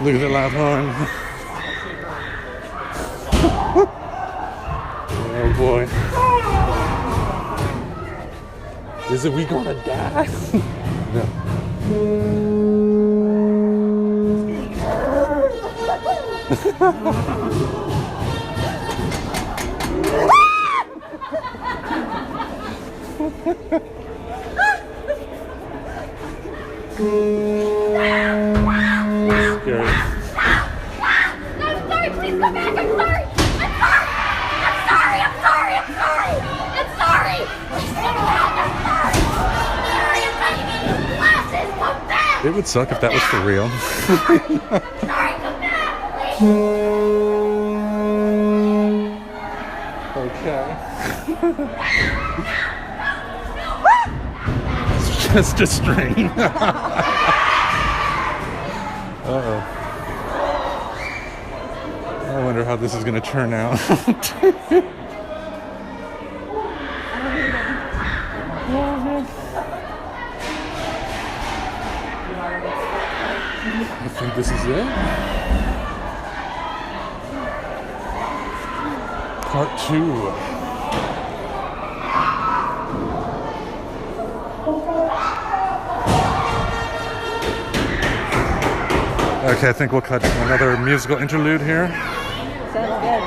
Look at the loud horn. Oh boy. Is it we gonna die? No. Scary. I'm sorry, please come back. I'm sorry. I'm sorry. I'm sorry. I'm sorry. I'm sorry. Please come back. I'm sorry. I'm sorry. I'm trying to get new glasses. Come back. It would suck if that was for real. Sorry, come back. Please. Okay. It's just a string. Uh-oh. I wonder how this is going to turn out. I think this is it. Part 2. Okay, I think we'll cut to another musical interlude here. Sounds good.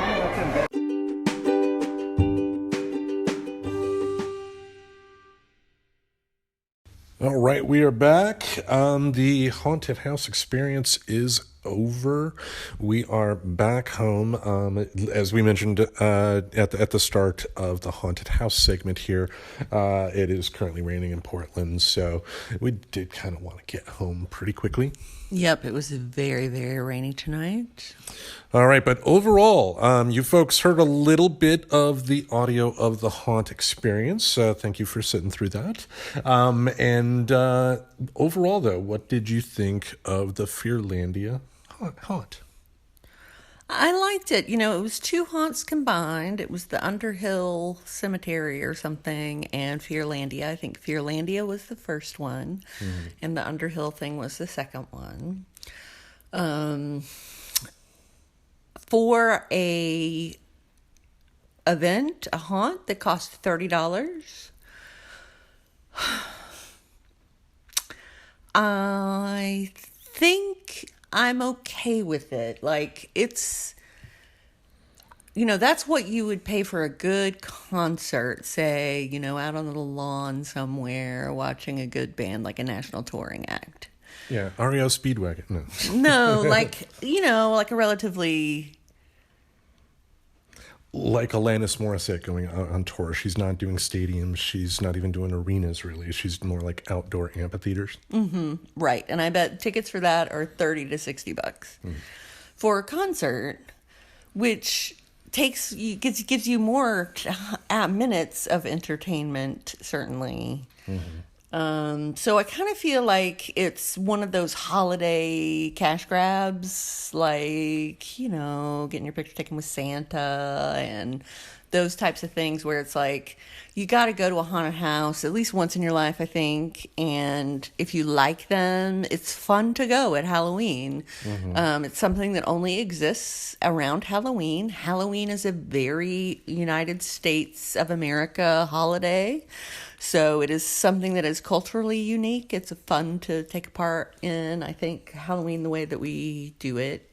All right, we are back. The haunted house experience is over. We are back home. As we mentioned at the start of the haunted house segment here, it is currently raining in Portland, so we did kind of want to get home pretty quickly. Yep, it was very, very rainy tonight. All right, but overall, you folks heard a little bit of the audio of the haunt experience. Thank you for sitting through that. And overall, though, what did you think of the Fearlandia haunt? I liked it. You know, it was two haunts combined. It was the Underhill Cemetery or something and Fearlandia. I think Fearlandia was the first one, and the Underhill thing was the second one. For a event, a haunt that cost $30, I think I'm okay with it. Like, it's, you know, that's what you would pay for a good concert, say, you know, out on the lawn somewhere watching a good band like a national touring act. Yeah, REO Speedwagon. No. No, like, you know, like a relatively... Like Alanis Morissette going out on tour. She's not doing stadiums. She's not even doing arenas, really. She's more like outdoor amphitheaters. Mm-hmm. Right. And I bet tickets for that are $30 to $60. For a concert, which gives you more minutes of entertainment, certainly. So I kind of feel like it's one of those holiday cash grabs, like, you know, getting your picture taken with Santa and those types of things where it's like, you got to go to a haunted house at least once in your life, I think. And if you like them, it's fun to go at Halloween. It's something that only exists around Halloween. Halloween is a very United States of America holiday. So it is something that is culturally unique. It's fun to take part in, I think, Halloween the way that we do it.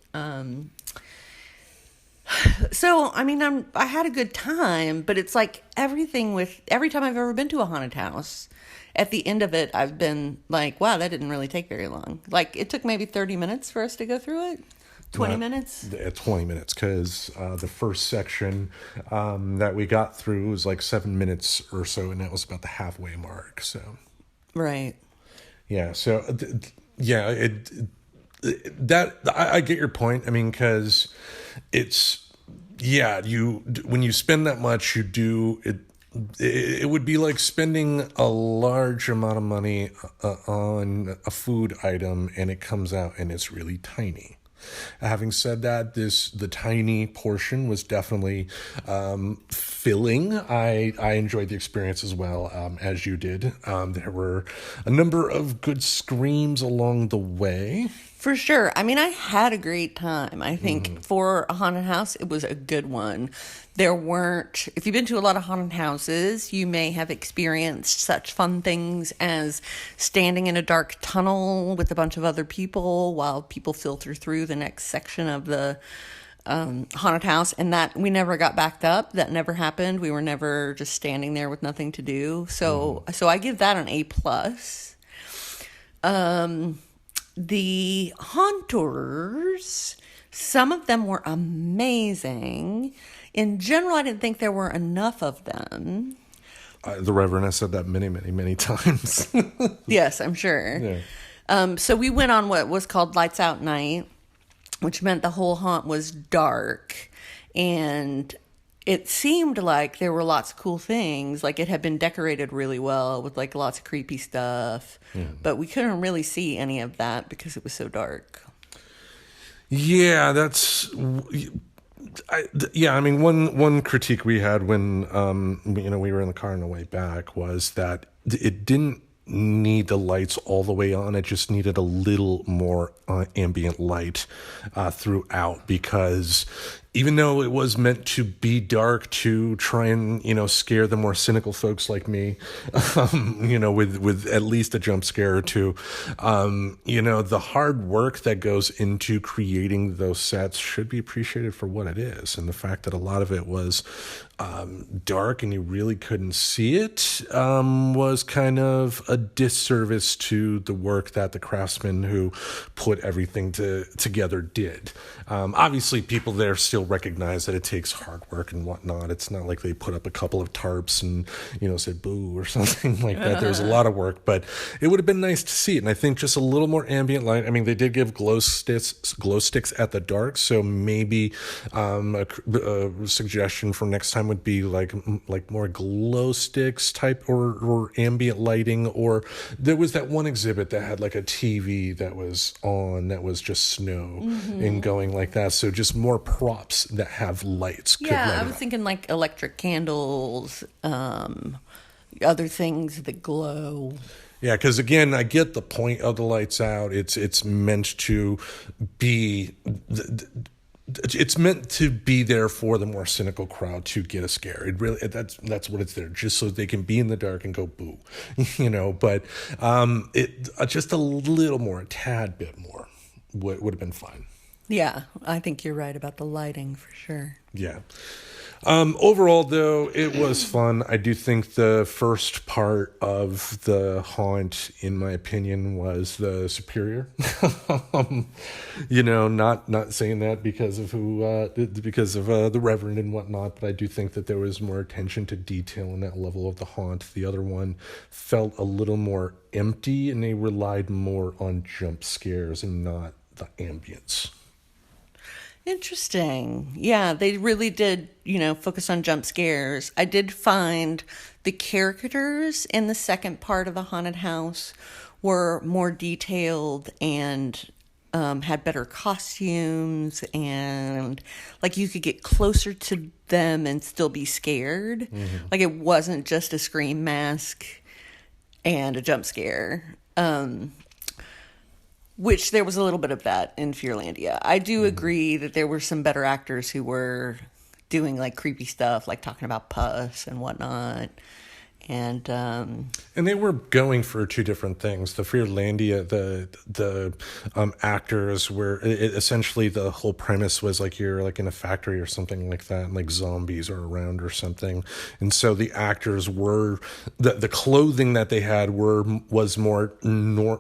So, I mean, I had a good time, but it's like every time I've ever been to a haunted house, at the end of it, I've been like, wow, that didn't really take very long. Like, it took maybe 30 minutes for us to go through it. 20 minutes? 20 minutes, because the first section that we got through was like 7 minutes or so, and that was about the halfway mark, so. Right. Yeah, so, I get your point. I mean, because when you spend that much, you do it. It would be like spending a large amount of money on a food item, and it comes out and it's really tiny. Having said that, the tiny portion was definitely filling. I enjoyed the experience as well, as you did. There were a number of good screams along the way. For sure. I mean, I had a great time. I think for a haunted house, it was a good one. If you've been to a lot of haunted houses, you may have experienced such fun things as standing in a dark tunnel with a bunch of other people while people filter through the next section of the haunted house, and that we never got backed up. That never happened. We were never just standing there with nothing to do. So I give that an A+. The haunters, some of them were amazing. In general, I didn't think there were enough of them. The Reverend has said that many, many, many times. Yes, I'm sure. Yeah. So we went on what was called Lights Out Night, which meant the whole haunt was dark. And it seemed like there were lots of cool things. Like, it had been decorated really well with like lots of creepy stuff. But we couldn't really see any of that because it was so dark. Yeah, I mean, one critique we had when we were in the car on the way back was that it didn't need the lights all the way on. It just needed a little more ambient light throughout, because even though it was meant to be dark to try and, scare the more cynical folks like me, with at least a jump scare or two, the hard work that goes into creating those sets should be appreciated for what it is. And the fact that a lot of it was dark and you really couldn't see it was kind of a disservice to the work that the craftsmen who put everything together did. Obviously, people there still recognize that it takes hard work and whatnot. It's not like they put up a couple of tarps and, said boo or something like that. There was a lot of work, but it would have been nice to see it. And I think just a little more ambient light. I mean, they did give glow sticks at the dark, so maybe a suggestion for next time would be like more glow sticks type or ambient lighting. Or there was that one exhibit that had like a TV that was on that was just snow and going like that. So just more props that have lights. Yeah, I was thinking like electric candles, other things that glow. Yeah, because again, I get the point of the lights out. It's meant to be. It's meant to be there for the more cynical crowd to get a scare. It really that's what it's there, just so they can be in the dark and go boo, But it just a little more, a tad bit more, would have been fine. Yeah, I think you're right about the lighting for sure. Yeah. Overall, though, it was fun. I do think the first part of the haunt, in my opinion, was the superior. Not saying that because of the Reverend and whatnot, but I do think that there was more attention to detail in that level of the haunt. The other one felt a little more empty, and they relied more on jump scares and not the ambience. Interesting. Yeah, they really did, focus on jump scares. I did find the characters in the second part of the haunted house were more detailed and had better costumes, and like you could get closer to them and still be scared. Like it wasn't just a scream mask and a jump scare. Which there was a little bit of that in Fearlandia. I do agree that there were some better actors who were doing like creepy stuff, like talking about pus and whatnot. And they were going for two different things. The Fearlandia, the actors were essentially, the whole premise was like you're like in a factory or something like that, and like zombies are around or something. And so the actors were the clothing that they had was more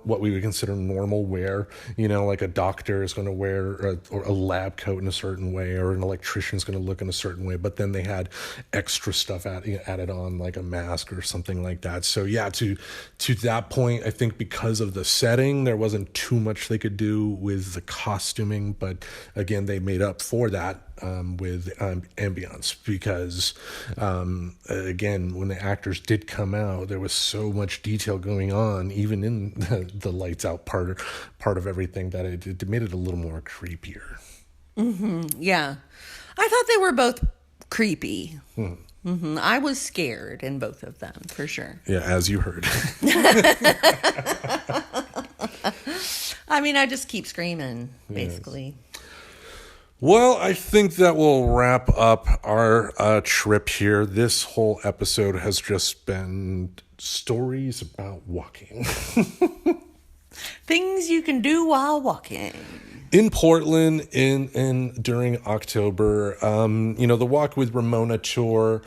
what we would consider normal wear. You know, like a doctor is going to wear a lab coat in a certain way, or an electrician is going to look in a certain way. But then they had extra stuff added on, like a mask or something like that. So yeah, to that point, I think because of the setting, there wasn't too much they could do with the costuming, but again, they made up for that with ambience, because again, when the actors did come out, there was so much detail going on, even in the lights out part of everything, that it made it a little more creepier. Yeah, I thought they were both creepy. I was scared in both of them, for sure. Yeah, as you heard. I mean, I just keep screaming, basically. Yes. Well, I think that will wrap up our trip here. This whole episode has just been stories about walking. Things you can do while walking. In Portland, during October, the Walk with Ramona tour,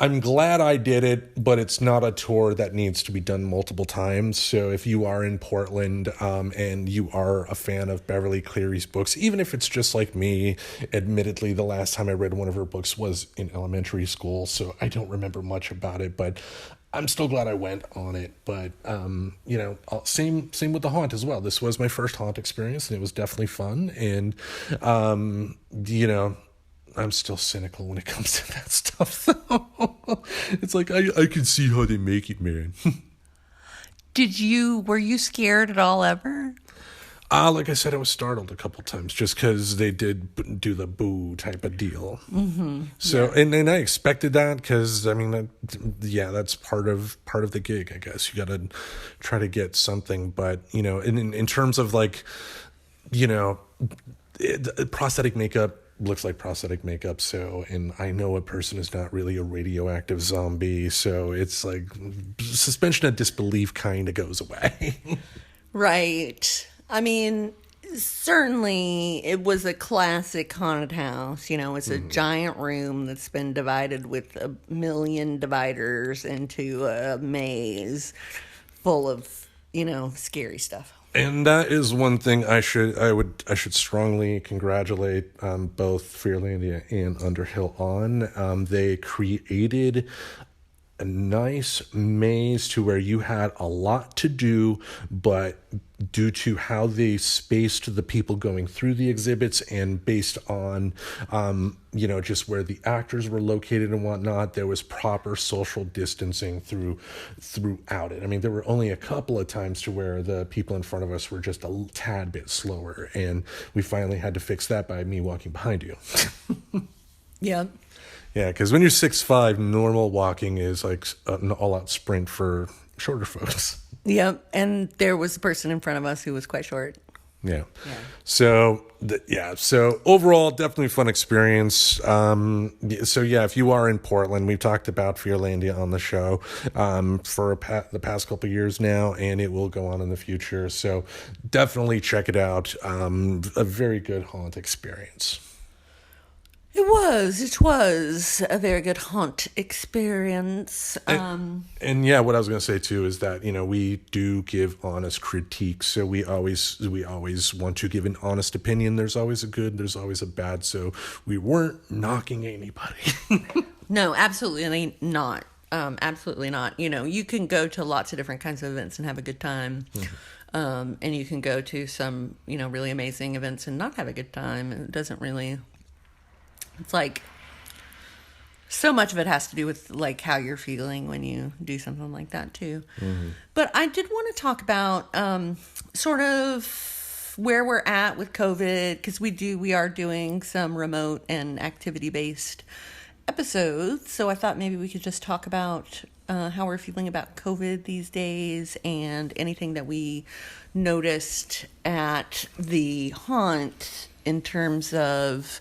I'm glad I did it, but it's not a tour that needs to be done multiple times. So if you are in Portland and you are a fan of Beverly Cleary's books, even if it's just like me, admittedly, the last time I read one of her books was in elementary school, so I don't remember much about it, but I'm still glad I went on it. But, same with the haunt as well. This was my first haunt experience, and it was definitely fun. And, I'm still cynical when it comes to that stuff, though. It's like, I can see how they make it, man. Were you scared at all ever? Like I said, I was startled a couple times just because they did do the boo type of deal. So, yeah. and I expected that because, I mean, that's part of the gig, I guess. You got to try to get something. But, in terms of like, prosthetic makeup looks like prosthetic makeup. So, and I know a person is not really a radioactive zombie. So it's like suspension of disbelief kind of goes away. Right. I mean, certainly it was a classic haunted house. It's a giant room that's been divided with a million dividers into a maze full of, scary stuff. And that is one thing I should strongly congratulate both Fearlandia and Underhill on. They created a nice maze to where you had a lot to do, but due to how they spaced the people going through the exhibits and based on, just where the actors were located and whatnot, there was proper social distancing throughout it. I mean, there were only a couple of times to where the people in front of us were just a tad bit slower, and we finally had to fix that by me walking behind you. Yeah. Yeah, because when you're 6'5", normal walking is like an all-out sprint for shorter folks. Yep, and there was a person in front of us who was quite short. Yeah. So overall, definitely a fun experience. So yeah, if you are in Portland, we've talked about Fearlandia on the show for the past couple of years now, and it will go on in the future. So definitely check it out. A very good haunt experience. It was a very good haunt experience. And yeah, what I was going to say too is that, we do give honest critiques. So we always want to give an honest opinion. There's always a good, there's always a bad. So we weren't knocking anybody. No, absolutely not. Absolutely not. You can go to lots of different kinds of events and have a good time. And you can go to some, really amazing events and not have a good time. It doesn't really... It's like so much of it has to do with like how you're feeling when you do something like that too. But I did want to talk about sort of where we're at with COVID, because we are doing some remote and activity-based episodes. So I thought maybe we could just talk about how we're feeling about COVID these days and anything that we noticed at the haunt in terms of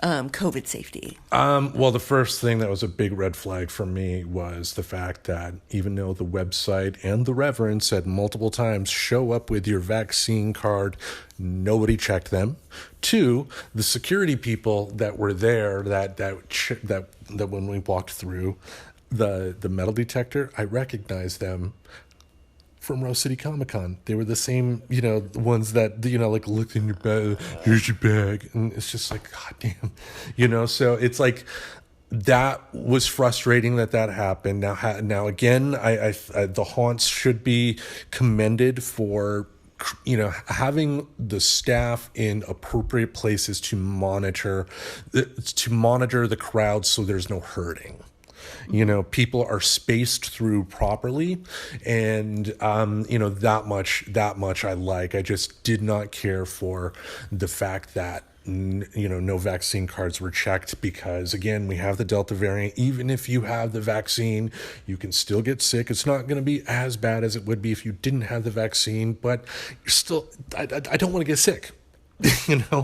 COVID safety. Well, the first thing that was a big red flag for me was the fact that even though the website and the Reverend said multiple times, show up with your vaccine card, nobody checked them. 2, the security people that were there that when we walked through the metal detector, I recognized them from Rose City Comic Con. They were the same, the ones that, like looked in your bag, here's your bag. And it's just like, God damn, so it's like, that was frustrating that happened. Now again, I the haunts should be commended for, having the staff in appropriate places to monitor the crowd so there's no hurting. People are spaced through properly, and that much I like. I just did not care for the fact that no vaccine cards were checked, because again, we have the Delta variant. Even if you have the vaccine, you can still get sick. It's not going to be as bad as it would be if you didn't have the vaccine, but you're still, I don't want to get sick.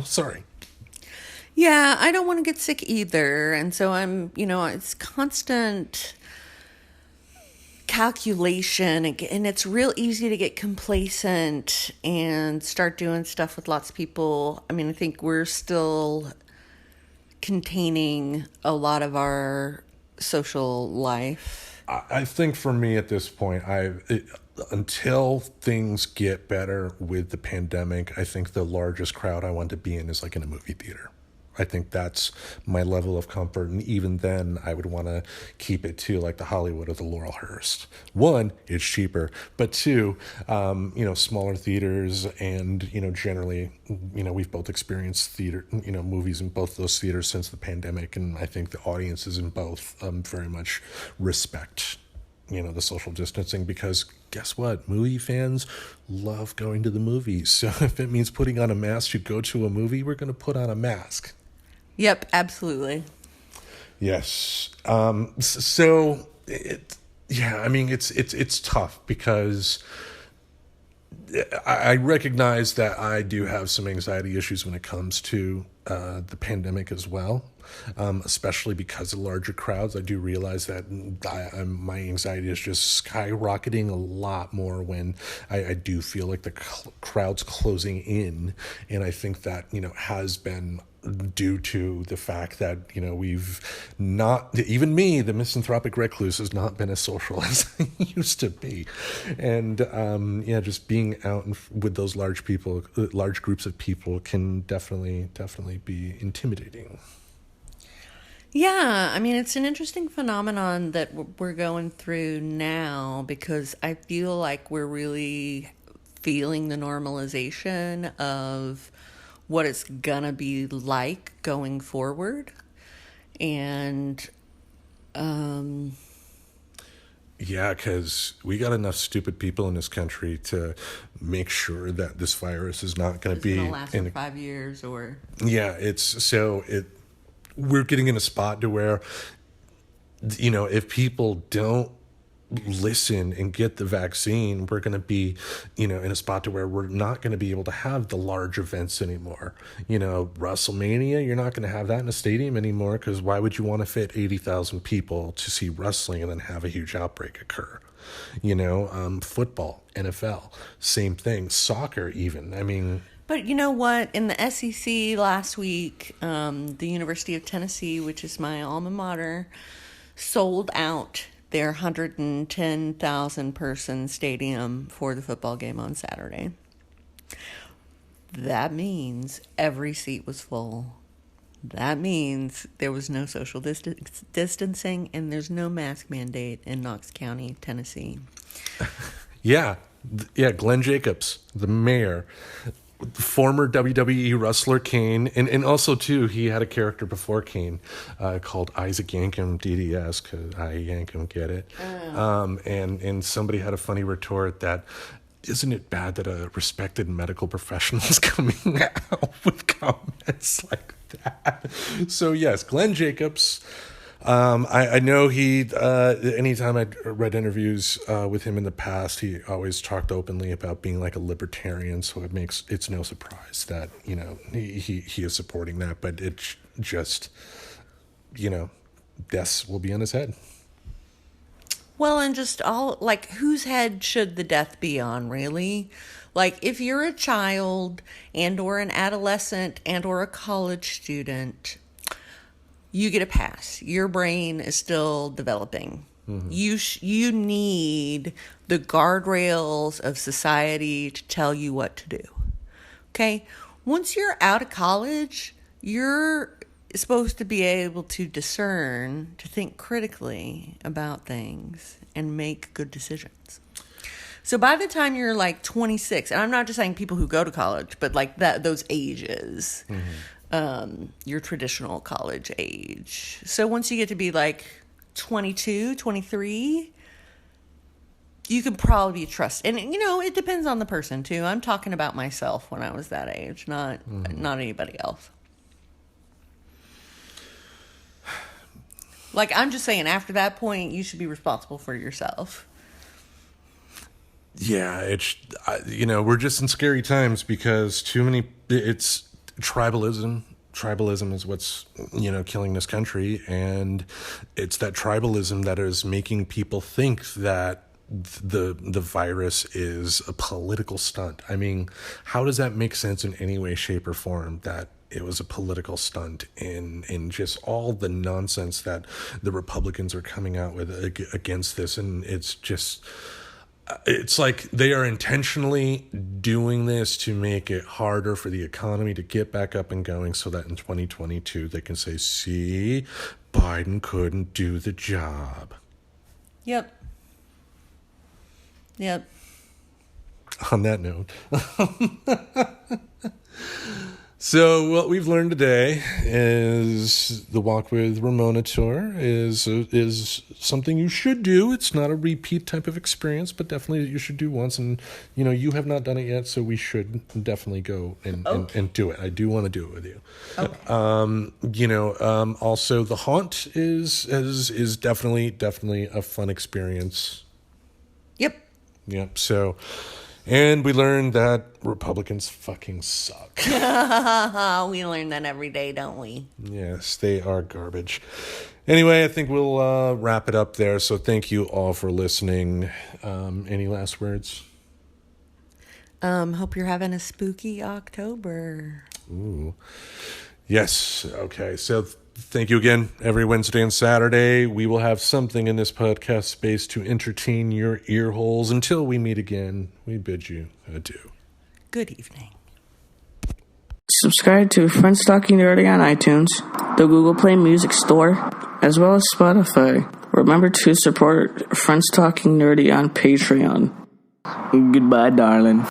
Sorry. Yeah, I don't want to get sick either. And so I'm, it's constant calculation, and it's real easy to get complacent and start doing stuff with lots of people. I mean, I think we're still containing a lot of our social life. I think for me at this point, until things get better with the pandemic, I think the largest crowd I want to be in is like in a movie theater. I think that's my level of comfort. And even then, I would want to keep it to like the Hollywood or the Laurelhurst. 1, it's cheaper. But 2, smaller theaters. And, generally, we've both experienced theater, movies in both those theaters since the pandemic. And I think the audiences in both very much respect, the social distancing, because guess what? Movie fans love going to the movies. So if it means putting on a mask to go to a movie, we're going to put on a mask. Yep, absolutely. Yes. It's tough because I recognize that I do have some anxiety issues when it comes to the pandemic as well, especially because of larger crowds. I do realize that my anxiety is just skyrocketing a lot more when I do feel like the crowd's closing in, and I think that has been due to the fact that we've not, even me, the misanthropic recluse, has not been as social as I used to be, and just being out with those large groups of people can definitely be intimidating. Yeah, I mean, it's an interesting phenomenon that we're going through now, because I feel like we're really feeling the normalization of what it's gonna be like going forward. And yeah, because we got enough stupid people in this country to make sure that this virus is not going to be last for 5 years, or we're getting in a spot to where if people don't listen and get the vaccine, we're going to be in a spot to where we're not going to be able to have the large events anymore. WrestleMania, you're not going to have that in a stadium anymore, because why would you want to fit 80,000 people to see wrestling and then have a huge outbreak occur? Football, NFL, same thing. Soccer even, I mean. But you know what? In the SEC last week, the University of Tennessee, which is my alma mater, sold out their 110,000 person stadium for the football game on Saturday. That means every seat was full. That means there was no social distancing, and there's no mask mandate in Knox County, Tennessee. Yeah, Glenn Jacobs, the mayor, former WWE wrestler Kane, and also too, he had a character before Kane called Isaac Yankem DDS, because I Yankem, get it. And somebody had a funny retort that isn't it bad that a respected medical professional is coming out with comments like that? So yes, Glenn Jacobs. I know he, anytime I read interviews with him in the past, he always talked openly about being like a libertarian. So it's no surprise that, you know, he is supporting that, but it's just, you know, deaths will be on his head. Well, and just all, like, whose head should the death be on, really? Like, if you're a child and or an adolescent and or a college student, you get a pass. Your brain is still developing. Mm-hmm. You need the guardrails of society to tell you what to do. Okay? Once you're out of college, you're supposed to be able to discern, to think critically about things and make good decisions. So by the time you're like 26, and I'm not just saying people who go to college, but like those ages, your traditional college age. So once you get to be like 22, 23, you can probably be trusted. And, you know, it depends on the person too. I'm talking about myself when I was that age, not anybody else. Like, I'm just saying, after that point, you should be responsible for yourself. Yeah, it's, you know, we're just in scary times because it's tribalism. Tribalism is what's, you know, killing this country. And it's that tribalism that is making people think that the virus is a political stunt. I mean, how does that make sense in any way, shape, or form that it was a political stunt in just all the nonsense that the Republicans are coming out with against this? And it's like they are intentionally doing this to make it harder for the economy to get back up and going so that in 2022 they can say, see, Biden couldn't do the job. Yep. On that note. So what we've learned today is the Walk with Ramona tour is something you should do. It's not a repeat type of experience, but definitely you should do once. And, you know, you have not done it yet, so we should definitely go and do it. I do want to do it with you. Okay. You know, also the haunt is definitely a fun experience. Yep. So, and we learned that Republicans fucking suck. We learn that every day, don't we? Yes, they are garbage. Anyway, I think we'll wrap it up there. So thank you all for listening. Any last words? Hope you're having a spooky October. Ooh. Yes. Okay. So thank you again. Every Wednesday and Saturday, we will have something in this podcast space to entertain your ear holes. Until we meet again, we bid you adieu. Good evening. Subscribe to Friends Talking Nerdy on iTunes, the Google Play Music Store, as well as Spotify. Remember to support Friends Talking Nerdy on Patreon. Goodbye, darling.